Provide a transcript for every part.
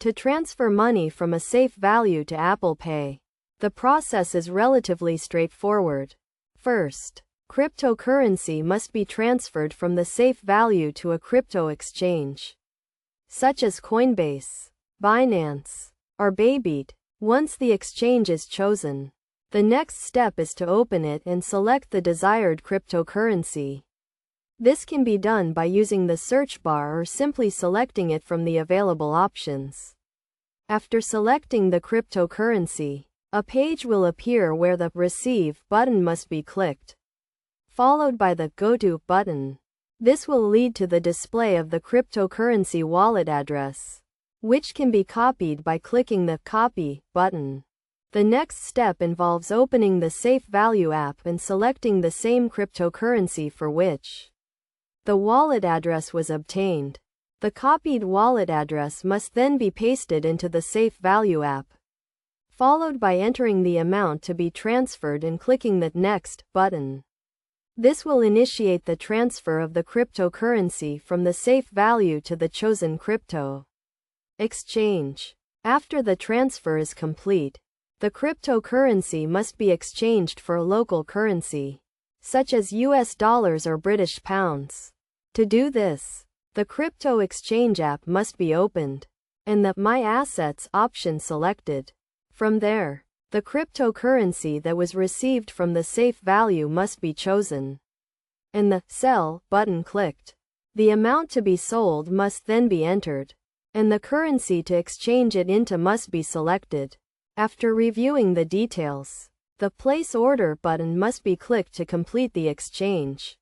To transfer money from a safe value to Apple Pay, the process is relatively straightforward. First, cryptocurrency must be transferred from the safe value to a crypto exchange, such as Coinbase, Binance, or Bybit. Once the exchange is chosen, the next step is to open it and select the desired cryptocurrency. This can be done by using the search bar or simply selecting it from the available options. After selecting the cryptocurrency, a page will appear where the Receive button must be clicked, followed by the Go To button. This will lead to the display of the cryptocurrency wallet address, which can be copied by clicking the Copy button. The next step involves opening the Safepal app and selecting the same cryptocurrency for which the wallet address was obtained. The copied wallet address must then be pasted into the Safepal app, followed by entering the amount to be transferred and clicking the Next button. This will initiate the transfer of the cryptocurrency from the safe value to the chosen crypto exchange. After the transfer is complete, the cryptocurrency must be exchanged for a local currency, such as US dollars or British pounds. To do this, the crypto exchange app must be opened, and the My Assets option selected. From there, the cryptocurrency that was received from the safe value must be chosen, and the Sell button clicked. The amount to be sold must then be entered, and the currency to exchange it into must be selected. After reviewing the details, the Place Order button must be clicked to complete the exchange.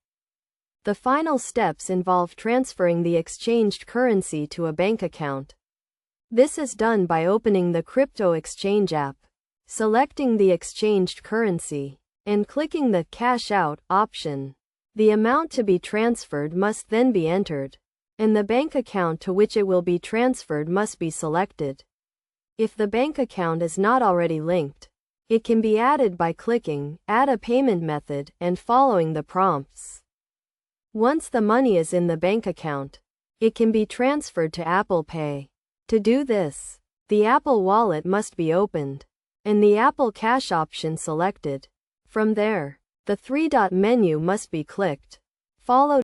The final steps involve transferring the exchanged currency to a bank account. This is done by opening the crypto exchange app, selecting the exchanged currency, and clicking the Cash Out option. The amount to be transferred must then be entered, and the bank account to which it will be transferred must be selected. If the bank account is not already linked, it can be added by clicking Add a Payment Method and following the prompts. Once the money is in the bank account, it can be transferred to Apple Pay. To do this, the Apple Wallet must be opened, and the Apple Cash option selected. From there, the three-dot menu must be clicked, followed